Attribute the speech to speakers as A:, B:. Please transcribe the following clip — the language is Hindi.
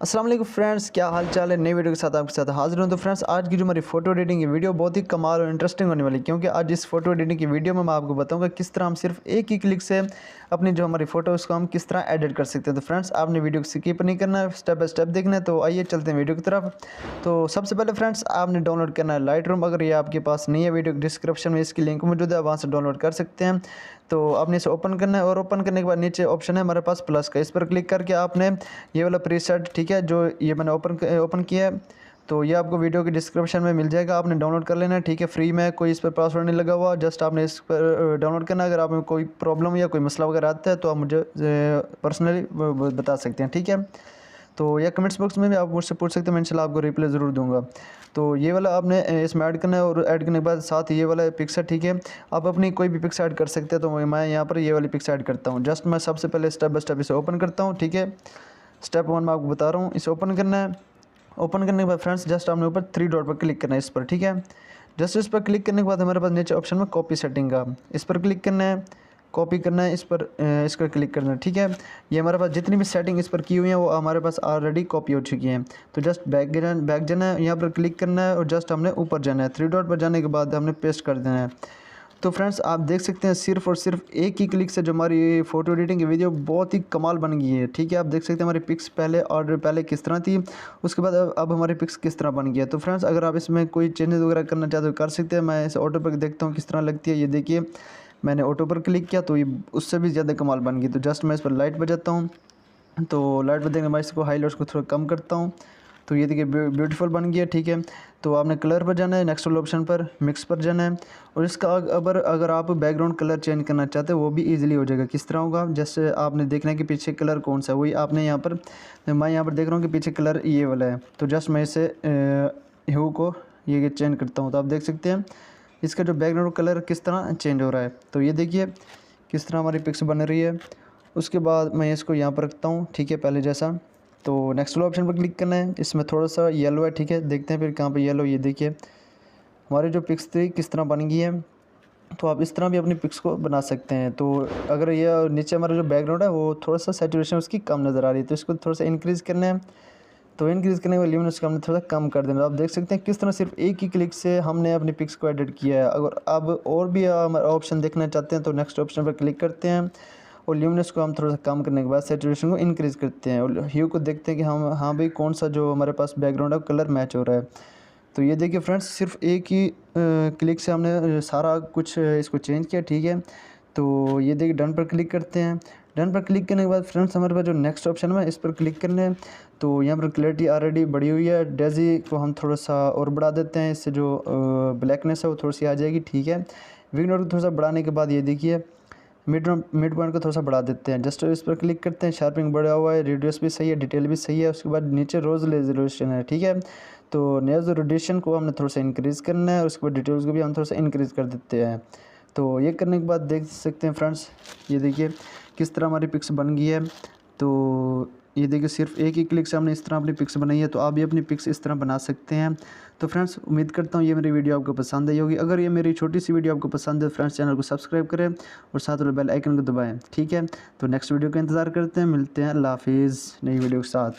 A: अस्सलाम वालेकुम फ्रेंड्स, क्या हाल चाल है। नई वीडियो के साथ आपके साथ हाजिर हूं। तो फ्रेंड्स, आज की जो हमारी फ़ोटो एडिटिंग की वीडियो बहुत ही कमाल और इंटरेस्टिंग होने वाली है, क्योंकि आज इस फोटो एडिटिंग की वीडियो में मैं आपको बताऊंगा किस तरह हम सिर्फ एक ही क्लिक से अपनी जो हमारी फ़ोटो उसको हम किस तरह एडिट कर सकते हैं। तो फ्रेंड्स, आपने वीडियो को स्किप नहीं करना है, स्टेप बाय स्टेप देखना है। तो आइए चलते हैं वीडियो की तरफ। तो सबसे पहले फ्रेंड्स, आपने डाउनलोड करना है लाइटरूम। अगर ये आपके पास नहीं है, वीडियो डिस्क्रिप्शन में इसकी लिंक मौजूद है, वहाँ से डाउनलोड कर सकते हैं। तो आपने इसे ओपन करना है और ओपन करने के बाद नीचे ऑप्शन है हमारे पास प्लस का, इस पर क्लिक करके आपने ये वाला प्रीसेट, ठीक है, जो ये मैंने ओपन किया है, तो ये आपको वीडियो के डिस्क्रिप्शन में मिल जाएगा। आपने डाउनलोड कर लेना है, ठीक है, फ्री में, कोई इस पर पासवर्ड नहीं लगा हुआ। जस्ट आपने इस पर डाउनलोड करना है। अगर आप में कोई प्रॉब्लम या कोई मसला वगैरह आता है तो आप मुझे पर्सनली बता सकते हैं, ठीक है। तो या कमेंट्स बॉक्स में भी आप मुझसे पूछ सकते हैं, मैं इंशाल्लाह आपको रिप्लाई ज़रूर दूंगा। तो ये वाला आपने इसमें ऐड करना है, और ऐड करने के बाद साथ ये वाला पिक्चर, ठीक है, आप अपनी कोई भी पिक्स ऐड कर सकते हैं। तो मैं यहाँ पर ये वाली पिक्स ऐड करता हूँ। जस्ट मैं सबसे पहले स्टेप बाय स्टेप इसे ओपन करता हूँ, ठीक है। स्टेप 1 मैं आपको बता रहा हूँ, इसे ओपन करना है। ओपन करने के बाद फ्रेंड्स, जस्ट आपने ऊपर 3 डॉट पर क्लिक करना है, इस पर, ठीक है। जस्ट इस पर क्लिक करने के बाद हमारे पास नीचे ऑप्शन में कॉपी सेटिंग का, इस पर क्लिक करना है, कॉपी करना है, इस पर क्लिक करना है, ठीक है। ये हमारे पास जितनी भी सेटिंग इस पर की हुई है वो हमारे पास ऑलरेडी कॉपी हो चुकी हैं। तो जस्ट बैक जाना है, यहाँ पर क्लिक करना है और जस्ट हमने ऊपर जाना है। 3 डॉट पर जाने के बाद हमने पेस्ट कर देना है। तो फ्रेंड्स, आप देख सकते हैं सिर्फ और सिर्फ एक ही क्लिक से जो हमारी फ़ोटो एडिटिंग की वीडियो बहुत ही कमाल बन गई है, ठीक है। आप देख सकते हैं हमारी पिक्स पहले किस तरह थी, उसके बाद अब हमारी पिक्स किस तरह बन गई है। तो फ्रेंड्स, अगर आप इसमें कोई चेंजेस वगैरह करना चाहते हो कर सकते हैं। मैं इस ऑटो पर देखता हूँ किस तरह लगती है। ये देखिए, मैंने ऑटो पर क्लिक किया तो ये उससे भी ज़्यादा कमाल बन गई। तो जस्ट मैं इस पर लाइट बजाता हूँ। तो लाइट बजाने के बाद इसको हाईलाइट्स को थोड़ा कम करता हूँ। तो ये देखिए ब्यूटीफुल बन गया, ठीक है। तो आपने कलर पर जाना है, नेक्स्ट वाले ऑप्शन पर मिक्स पर जाना है, और इसका अगर आप बैकग्राउंड कलर चेंज करना चाहते हैं वो भी इजीली हो जाएगा। किस तरह होगा, जैसे आपने देखना है कि पीछे कलर कौन सा है, वही आपने यहाँ पर, मैं यहाँ पर देख रहा हूँ कि पीछे कलर ये वाला है। तो जस्ट मैं इसे ह्यू को ये चेंज करता हूँ। तो आप देख सकते हैं इसका जो बैकग्राउंड कलर किस तरह चेंज हो रहा है। तो ये देखिए किस तरह हमारी पिक्स बन रही है। उसके बाद मैं इसको यहाँ पर रखता हूँ, ठीक है, पहले जैसा। तो नेक्स्ट वाला ऑप्शन पर क्लिक करना है, इसमें थोड़ा सा येलो है, ठीक है। देखते हैं फिर कहाँ पे येलो, ये देखिए हमारी जो पिक्स थी किस तरह बन गई है। तो आप इस तरह भी अपनी पिक्स को बना सकते हैं। तो अगर ये नीचे हमारा जो बैकग्राउंड है वो थोड़ा सा सैचुरेशन उसकी कम नज़र आ रही है, तो इसको थोड़ा सा इंक्रीज़ करना है। तो इंक्रीज़ करने के बाद ल्यूमिनेंस को हमने थोड़ा सा कम कर देना। आप देख सकते हैं किस तरह सिर्फ एक ही क्लिक से हमने अपनी पिक्स को एडिट किया है। अगर आप और भी ऑप्शन देखना चाहते हैं तो नेक्स्ट ऑप्शन पर क्लिक करते हैं, और ल्यूमिनेंस को हम थोड़ा सा कम करने के बाद सैचुरेशन को इंक्रीज़ करते हैं, और ह्यू को देखते हैं कि हम हाँ भाई कौन सा जो हमारे पास बैकग्राउंड है कलर मैच हो रहा है। तो ये देखिए फ्रेंड्स, सिर्फ एक ही क्लिक से हमने सारा कुछ इसको चेंज किया, ठीक है। तो ये देखिए डन पर क्लिक करते हैं। डन पर क्लिक करने के बाद फ्रेंड्स, हमारे पास जो नेक्स्ट ऑप्शन है इस पर क्लिक करना है। तो यहाँ पर क्लैरिटी ऑलरेडी बढ़ी हुई है, डेजी को हम थोड़ा सा और बढ़ा देते हैं, इससे जो ब्लैकनेस है वो थोड़ी सी आ जाएगी, ठीक है। विग्नर को थोड़ा सा बढ़ाने के बाद ये देखिए मिड पॉइंट को थोड़ा सा बढ़ा देते हैं। जस्ट इस पर क्लिक करते हैं, शार्पिंग बढ़ा हुआ है, रेडियस भी सही है, डिटेल भी सही है। उसके बाद नीचे रोज रेजोल्यूशन है, ठीक है। तो नोइज़ रेडिएशन को हमने थोड़ा सा इंक्रीज़ करना है, और उसके बाद डिटेल्स को भी हम थोड़ा सा इंक्रीज़ कर देते हैं। तो ये करने के बाद देख सकते हैं फ्रेंड्स, ये देखिए किस तरह हमारी पिक्स बन गई है। तो ये देखिए सिर्फ एक ही क्लिक से हमने इस तरह अपनी पिक्स बनाई है। तो आप भी अपनी पिक्स इस तरह बना सकते हैं। तो फ्रेंड्स, उम्मीद करता हूँ ये मेरी वीडियो आपको पसंद आई होगी। अगर ये मेरी छोटी सी वीडियो आपको पसंद है फ्रेंड्स, चैनल को सब्सक्राइब करें और साथ वाले बेल आइकन को दबाएं, ठीक है। तो नेक्स्ट वीडियो का इंतज़ार करते हैं, मिलते हैं, अल्लाह हाफिज़ नई वीडियो के साथ।